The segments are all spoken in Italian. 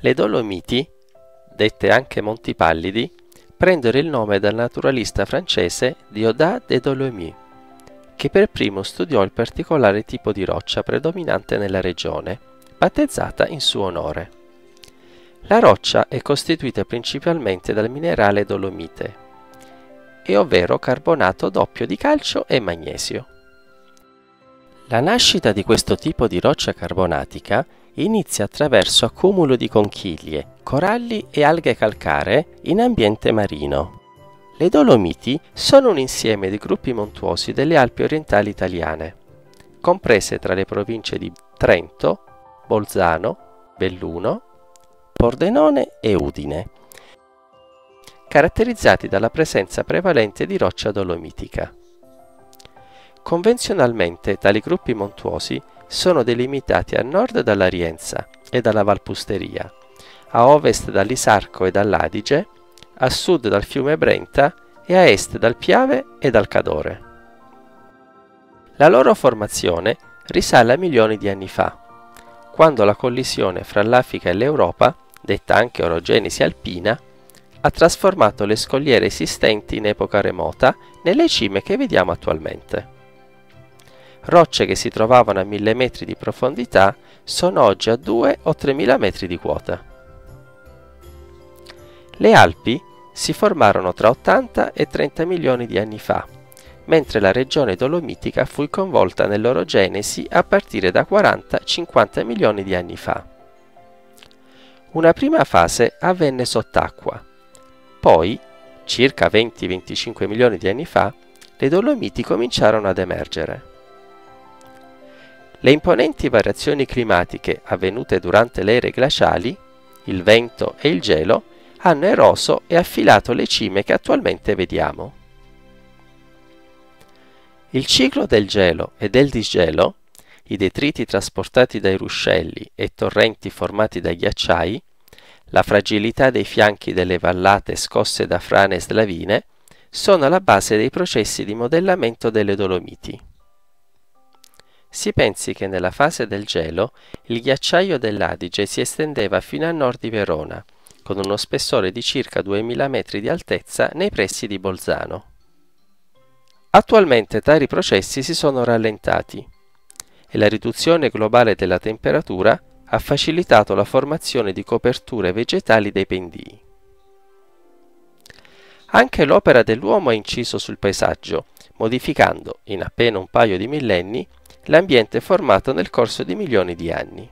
Le Dolomiti, dette anche Monti Pallidi, prendono il nome dal naturalista francese Diodat de Dolomieu, che per primo studiò il particolare tipo di roccia predominante nella regione, battezzata in suo onore. La roccia è costituita principalmente dal minerale dolomite, e ovvero carbonato doppio di calcio e magnesio. La nascita di questo tipo di roccia carbonatica inizia attraverso accumulo di conchiglie, coralli e alghe calcaree in ambiente marino. Le Dolomiti sono un insieme di gruppi montuosi delle Alpi orientali italiane, comprese tra le province di Trento, Bolzano, Belluno, Pordenone e Udine, caratterizzati dalla presenza prevalente di roccia dolomitica. Convenzionalmente tali gruppi montuosi sono delimitati a nord dalla Rienza e dalla Valpusteria, a ovest dall'Isarco e dall'Adige, a sud dal fiume Brenta e a est dal Piave e dal Cadore. La loro formazione risale a milioni di anni fa, quando la collisione fra l'Africa e l'Europa, detta anche orogenesi alpina, ha trasformato le scogliere esistenti in epoca remota nelle cime che vediamo attualmente. Rocce che si trovavano a 1000 metri di profondità sono oggi a 2 o 3000 metri di quota. Le Alpi si formarono tra 80 e 30 milioni di anni fa, mentre la regione dolomitica fu coinvolta nell'orogenesi a partire da 40-50 milioni di anni fa. Una prima fase avvenne sott'acqua, poi, circa 20-25 milioni di anni fa, le Dolomiti cominciarono ad emergere. Le imponenti variazioni climatiche avvenute durante le ere glaciali, il vento e il gelo, hanno eroso e affilato le cime che attualmente vediamo. Il ciclo del gelo e del disgelo, i detriti trasportati dai ruscelli e torrenti formati dai ghiacciai, la fragilità dei fianchi delle vallate scosse da frane e slavine, sono alla base dei processi di modellamento delle Dolomiti. Si pensi che nella fase del gelo il ghiacciaio dell'Adige si estendeva fino a nord di Verona, con uno spessore di circa 2000 metri di altezza nei pressi di Bolzano. Attualmente tali processi si sono rallentati e la riduzione globale della temperatura ha facilitato la formazione di coperture vegetali dei pendii. Anche l'opera dell'uomo ha inciso sul paesaggio, modificando, in appena un paio di millenni, l'ambiente formato nel corso di milioni di anni.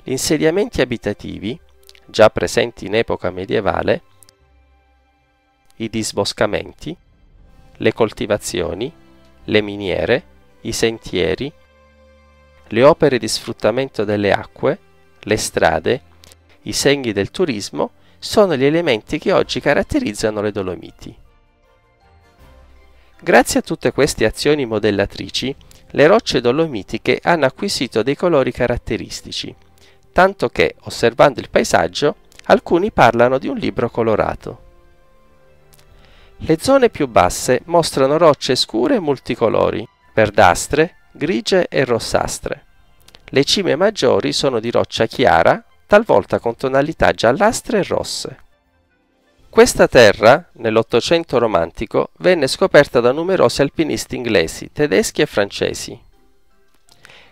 Gli insediamenti abitativi, già presenti in epoca medievale, i disboscamenti, le coltivazioni, le miniere, i sentieri, le opere di sfruttamento delle acque, le strade, i segni del turismo sono gli elementi che oggi caratterizzano le Dolomiti. Grazie a tutte queste azioni modellatrici, le rocce dolomitiche hanno acquisito dei colori caratteristici, tanto che, osservando il paesaggio, alcuni parlano di un libro colorato. Le zone più basse mostrano rocce scure e multicolori, verdastre, grigie e rossastre. Le cime maggiori sono di roccia chiara, talvolta con tonalità giallastre e rosse. Questa terra, nell'Ottocento romantico, venne scoperta da numerosi alpinisti inglesi, tedeschi e francesi.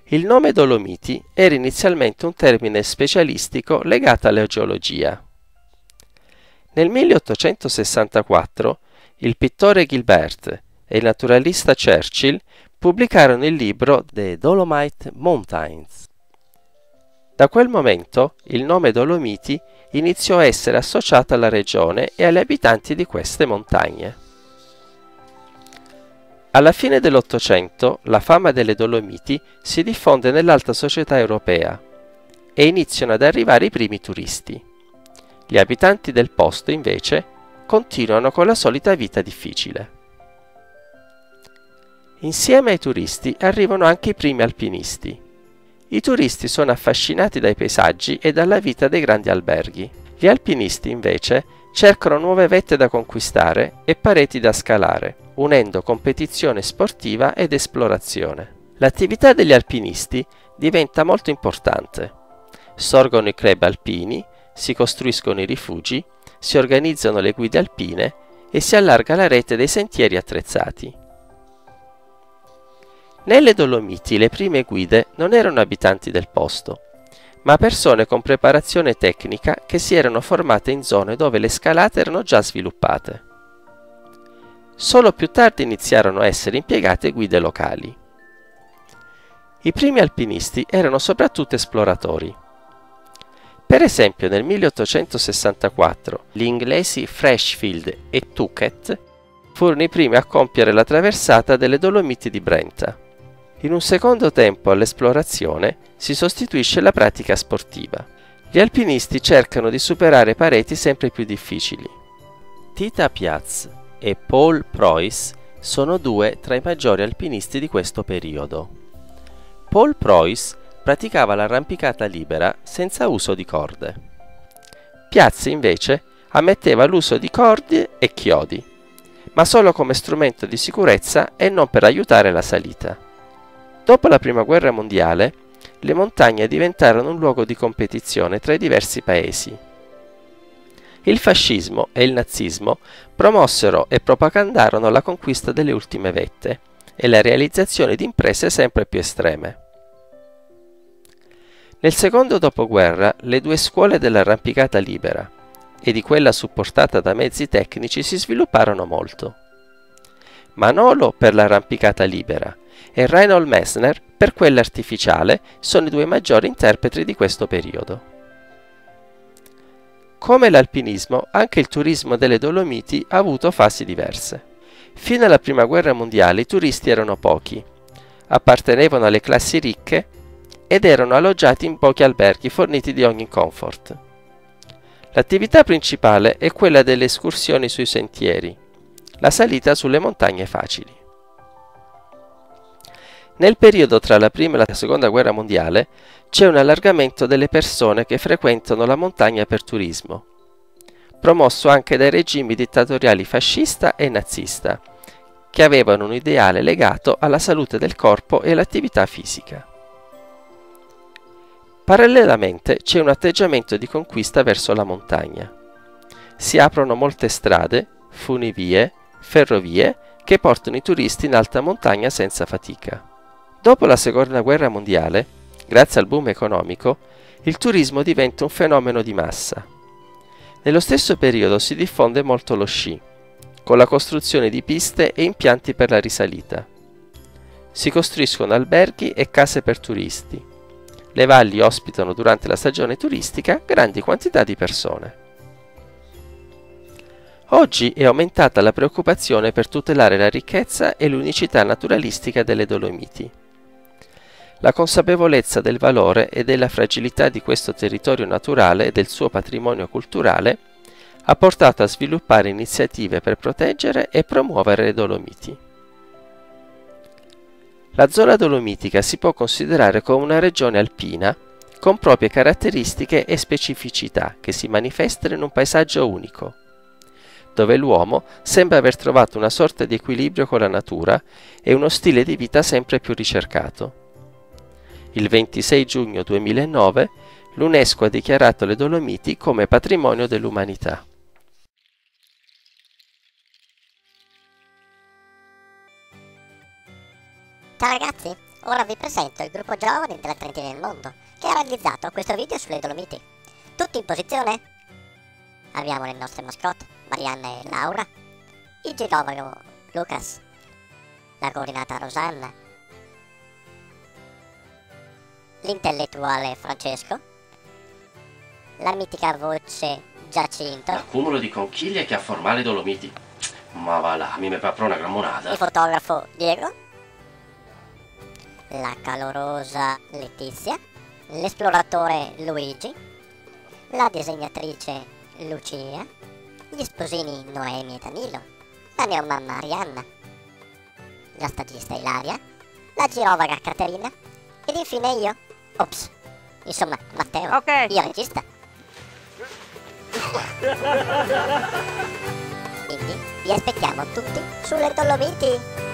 Il nome Dolomiti era inizialmente un termine specialistico legato alla geologia. Nel 1864 il pittore Gilbert e il naturalista Churchill pubblicarono il libro The Dolomite Mountains. Da quel momento il nome Dolomiti iniziò a essere associato alla regione e agli abitanti di queste montagne. Alla fine dell'Ottocento la fama delle Dolomiti si diffonde nell'alta società europea e iniziano ad arrivare i primi turisti. Gli abitanti del posto, invece, continuano con la solita vita difficile. Insieme ai turisti arrivano anche i primi alpinisti. I turisti sono affascinati dai paesaggi e dalla vita dei grandi alberghi. Gli alpinisti, invece, cercano nuove vette da conquistare e pareti da scalare, unendo competizione sportiva ed esplorazione. L'attività degli alpinisti diventa molto importante. sorgono i club alpini, si costruiscono i rifugi, si organizzano le guide alpine e si allarga la rete dei sentieri attrezzati. Nelle Dolomiti le prime guide non erano abitanti del posto, ma persone con preparazione tecnica che si erano formate in zone dove le scalate erano già sviluppate. Solo più tardi iniziarono a essere impiegate guide locali. I primi alpinisti erano soprattutto esploratori. Per esempio nel 1864 gli inglesi Freshfield e Tuckett furono i primi a compiere la traversata delle Dolomiti di Brenta. In un secondo tempo all'esplorazione si sostituisce la pratica sportiva. Gli alpinisti cercano di superare pareti sempre più difficili. Tita Piaz e Paul Preuss sono due tra i maggiori alpinisti di questo periodo. Paul Preuss praticava l'arrampicata libera senza uso di corde. Piaz invece ammetteva l'uso di corde e chiodi, ma solo come strumento di sicurezza e non per aiutare la salita. Dopo la Prima Guerra Mondiale, le montagne diventarono un luogo di competizione tra i diversi paesi. Il fascismo e il nazismo promossero e propagandarono la conquista delle ultime vette e la realizzazione di imprese sempre più estreme. Nel secondo dopoguerra le due scuole dell'arrampicata libera e di quella supportata da mezzi tecnici si svilupparono molto. Manolo per l'arrampicata libera e Reinhold Messner per quella artificiale sono i due maggiori interpreti di questo periodo. Come l'alpinismo, anche il turismo delle Dolomiti ha avuto fasi diverse. Fino alla Prima Guerra Mondiale i turisti erano pochi, appartenevano alle classi ricche ed erano alloggiati in pochi alberghi forniti di ogni comfort. L'attività principale è quella delle escursioni sui sentieri, la salita sulle montagne facili. Nel periodo tra la Prima e la Seconda Guerra Mondiale c'è un allargamento delle persone che frequentano la montagna per turismo, promosso anche dai regimi dittatoriali fascista e nazista, che avevano un ideale legato alla salute del corpo e all'attività fisica. Parallelamente c'è un atteggiamento di conquista verso la montagna. Si aprono molte strade, funivie, ferrovie che portano i turisti in alta montagna senza fatica. Dopo la Seconda Guerra Mondiale, grazie al boom economico, il turismo diventa un fenomeno di massa. Nello stesso periodo si diffonde molto lo sci, con la costruzione di piste e impianti per la risalita. Si costruiscono alberghi e case per turisti. Le valli ospitano durante la stagione turistica grandi quantità di persone. Oggi è aumentata la preoccupazione per tutelare la ricchezza e l'unicità naturalistica delle Dolomiti. La consapevolezza del valore e della fragilità di questo territorio naturale e del suo patrimonio culturale ha portato a sviluppare iniziative per proteggere e promuovere le Dolomiti. La zona dolomitica si può considerare come una regione alpina con proprie caratteristiche e specificità che si manifestano in un paesaggio unico, dove l'uomo sembra aver trovato una sorta di equilibrio con la natura e uno stile di vita sempre più ricercato. Il 26 giugno 2009 l'UNESCO ha dichiarato le Dolomiti come patrimonio dell'umanità. Ciao ragazzi, ora vi presento il gruppo giovani della Trentina del Mondo che ha realizzato questo video sulle Dolomiti. Tutti in posizione? Abbiamo le nostre mascotte, Marianna e Laura, il girovago Lucas, la coordinata Rosanna, l'intellettuale Francesco, la mitica voce Giacinto, L'accumulo di conchiglie che ha formato le Dolomiti. Ma va là, mi fa una grammonata. il fotografo Diego, la calorosa Letizia, l'esploratore Luigi, la disegnatrice Lucia, gli sposini Noemi e Danilo, la mia mamma Arianna, la stagista Ilaria, la girovaga Caterina ed infine io, ops, insomma Matteo, Ok. io regista. Quindi vi aspettiamo tutti sulle Dolomiti.